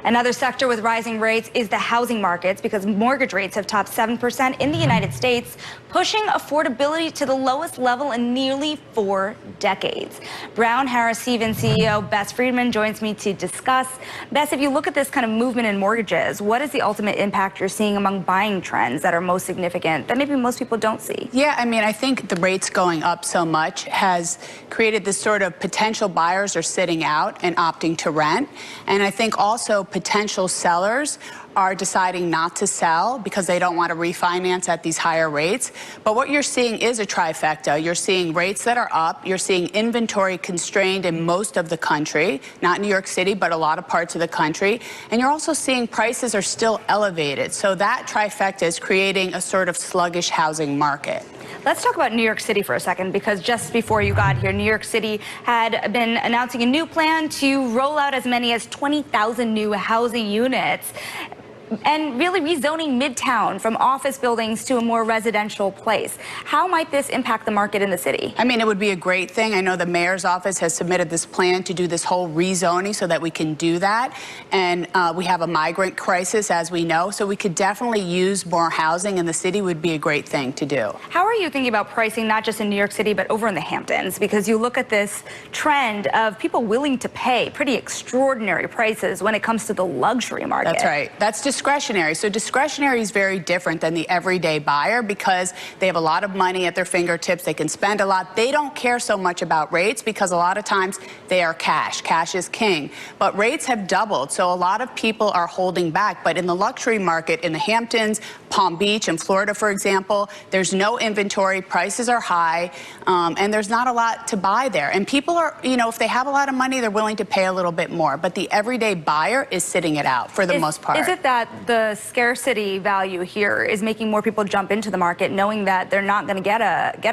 Another sector with rising rates is the housing markets because mortgage rates have topped 7% in the United States, pushing affordability to the lowest level in nearly 4 decades. Brown Harris Stevens CEO Bess Freedman joins me to discuss. Bess, if you look at this kind of movement in mortgages, what is the ultimate impact you're seeing among buying trends that are most significant that maybe most people don't see? Yeah, I mean, I think the rates going up so much has created this sort of potential buyers are sitting out and opting to rent. And I think also potential sellers are deciding not to sell because they don't want to refinance at these higher rates. But what you're seeing is a trifecta. You're seeing rates that are up. You're seeing inventory constrained in most of the country, not New York City, but a lot of parts of the country. And you're also seeing prices are still elevated. So that trifecta is creating a sort of sluggish housing market. Let's talk about New York City for a second, because just before you got here, New York City had been announcing a new plan to roll out as many as 20,000 new housing units and really rezoning Midtown from office buildings to a more residential place. How might this impact the market in the city? I mean, it would be a great thing. I know the mayor's office has submitted this plan to do this whole rezoning so that we can do that. And we have a migrant crisis, as we know, so we could definitely use more housing in the city. Would be a great thing to do. How are you thinking about pricing, not just in New York City, but over in the Hamptons? Because you look at this trend of people willing to pay pretty extraordinary prices when it comes to the luxury market. That's right. That's discretionary. So discretionary is very different than the everyday buyer because they have a lot of money at their fingertips. They can spend a lot. They don't care so much about rates because a lot of times they are cash. Cash is king. But rates have doubled, so a lot of people are holding back. But in the luxury market, in the Hamptons, Palm Beach, and Florida, for example, there's no inventory. Prices are high, and there's not a lot to buy there. And people are, you know, if they have a lot of money, they're willing to pay a little bit more. But the everyday buyer is sitting it out for the most part. Is it that the scarcity value here is making more people jump into the market, knowing that they're not going to get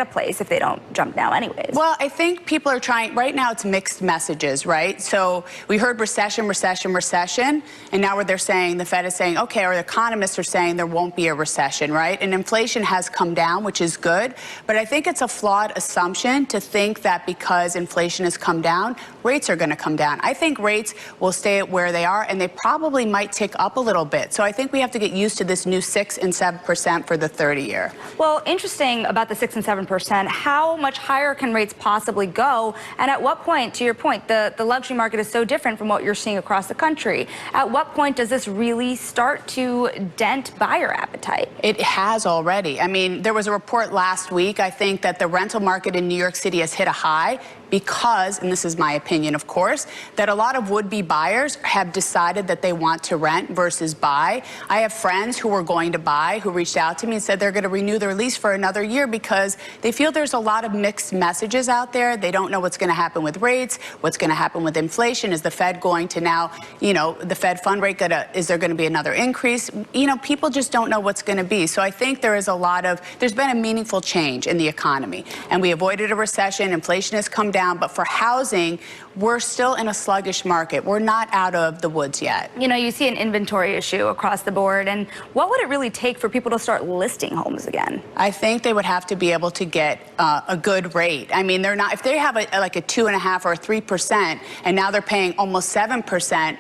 a place if they don't jump now anyways? Well, I think people are trying, right now it's mixed messages, right? So we heard recession, recession, recession, and now they're saying, the Fed is saying, okay, or the economists are saying there won't be a recession, right? And inflation has come down, which is good, but I think it's a flawed assumption to think that because inflation has come down, rates are going to come down. I think rates will stay at where they are, and they probably might tick up a little bit. So I think we have to get used to this new 6 and 7% for the 30-year. Well, interesting about the 6 and 7%. How much higher can rates possibly go? And at what point, to your point, the luxury market is so different from what you're seeing across the country. At what point does this really start to dent buyer appetite? It has already. I mean, there was a report last week, I think, that the rental market in New York City has hit a high because, and this is my opinion, of course, that a lot of would-be buyers have decided that they want to rent versus buy. I have friends who were going to buy who reached out to me and said they're going to renew their lease for another year because they feel there's a lot of mixed messages out there. They don't know what's going to happen with rates, what's going to happen with inflation. Is the Fed going to now, you know, the Fed fund rate is there going to be another increase? You know, people just don't know what's going to be. So I think there's been a meaningful change in the economy, and we avoided a recession. Inflation has come down. But for housing, we're still in a sluggish market. We're not out of the woods yet. You know, you see an inventory issue across the board. And what would it really take for people to start listing homes again? I think they would have to be able to get a good rate. I mean, they're not, if they have like a 2.5% or 3%, and now they're paying almost 7%,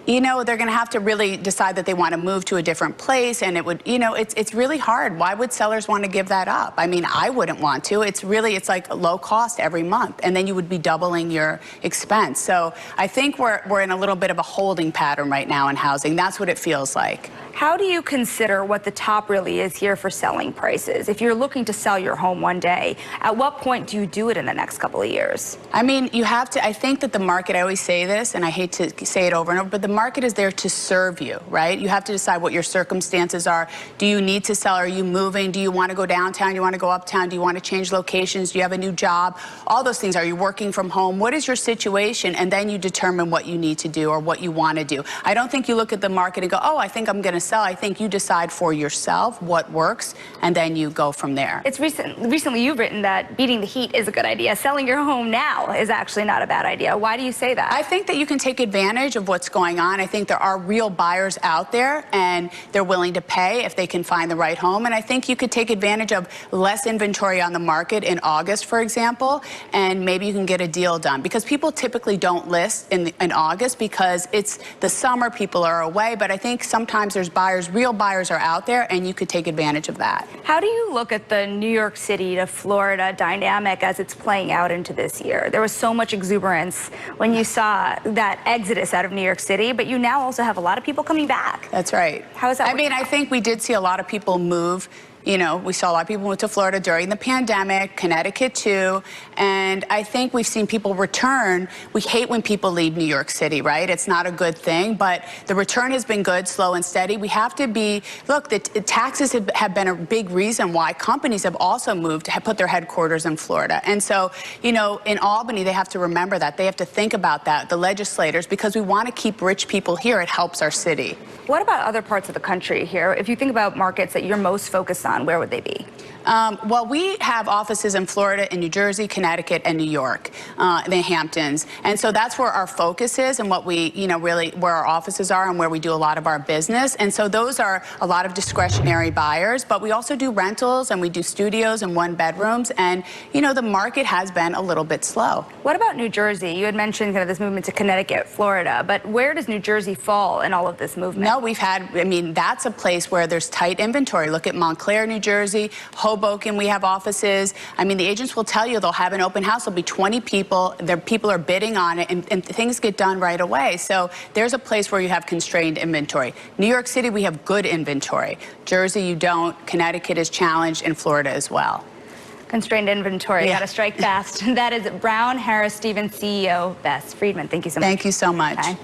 you know, they're going to have to really decide that they want to move to a different place, and it would, you know, it's really hard. Why would sellers want to give that up? I mean, I wouldn't want to. It's like low cost every month, and then you would be doubling your expense. So I think we're in a little bit of a holding pattern right now in housing. That's what it feels like. How do you consider what the top really is here for selling prices? If you're looking to sell your home one day, at what point do you do it in the next couple of years? I mean, you have to, I think that the market, I always say this, and I hate to say it over and over, but the market is there to serve you, right? You have to decide what your circumstances are. Do you need to sell? Are you moving? Do you want to go downtown? Do you want to go uptown? Do you want to change locations? Do you have a new job? All those things. Are you working from home? What is your situation? And then you determine what you need to do or what you want to do. I don't think you look at the market and go, oh, I think I'm going to to sell. I think you decide for yourself what works, and then you go from there. It's recently you've written that beating the heat is a good idea. Selling your home now is actually not a bad idea. Why do you say that? I think that you can take advantage of what's going on. I think there are real buyers out there, and they're willing to pay if they can find the right home. And I think you could take advantage of less inventory on the market in August, for example, and maybe you can get a deal done. Because people typically don't list in August because it's the summer, people are away. But I think sometimes there's buyers, real buyers are out there, and you could take advantage of that. How do you look at the New York City to Florida dynamic as it's playing out into this year? There was so much exuberance when you saw that exodus out of New York City, but you now also have a lot of people coming back. That's right. How is that? I mean, I think we did see a lot of people move. You know, we saw a lot of people move to Florida during the pandemic, Connecticut too, and I think we've seen people return. We hate when people leave New York City, right? It's not a good thing, but the return has been good, slow and steady. We have to be, look, the taxes have been a big reason why companies have also moved, have put their headquarters in Florida. And so, you know, in Albany, they have to remember that. They have to think about that, the legislators, because we want to keep rich people here. It helps our city. What about other parts of the country here? If you think about markets that you're most focused on, where would they be? Well, we have offices in Florida, in New Jersey, Connecticut, and New York, the Hamptons. And so that's where our focus is and what we, you know, really where our offices are and where we do a lot of our business. And so those are a lot of discretionary buyers, but we also do rentals and we do studios and one bedrooms. And, you know, the market has been a little bit slow. What about New Jersey? You had mentioned kind of this movement to Connecticut, Florida, but where does New Jersey fall in all of this movement? No, we've had, I mean, that's a place where there's tight inventory. Look at Montclair, New Jersey, Hoboken, we have offices. I mean, the agents will tell you they'll have an open house. There'll be 20 people. People are bidding on it, and things get done right away. So there's a place where you have constrained inventory. New York City, we have good inventory. Jersey, you don't. Connecticut is challenged, and Florida as well. Constrained inventory. Yeah. Got to strike fast. That is Brown Harris Stevens CEO Bess Freedman. Thank you so much. Thank you so much. Bye.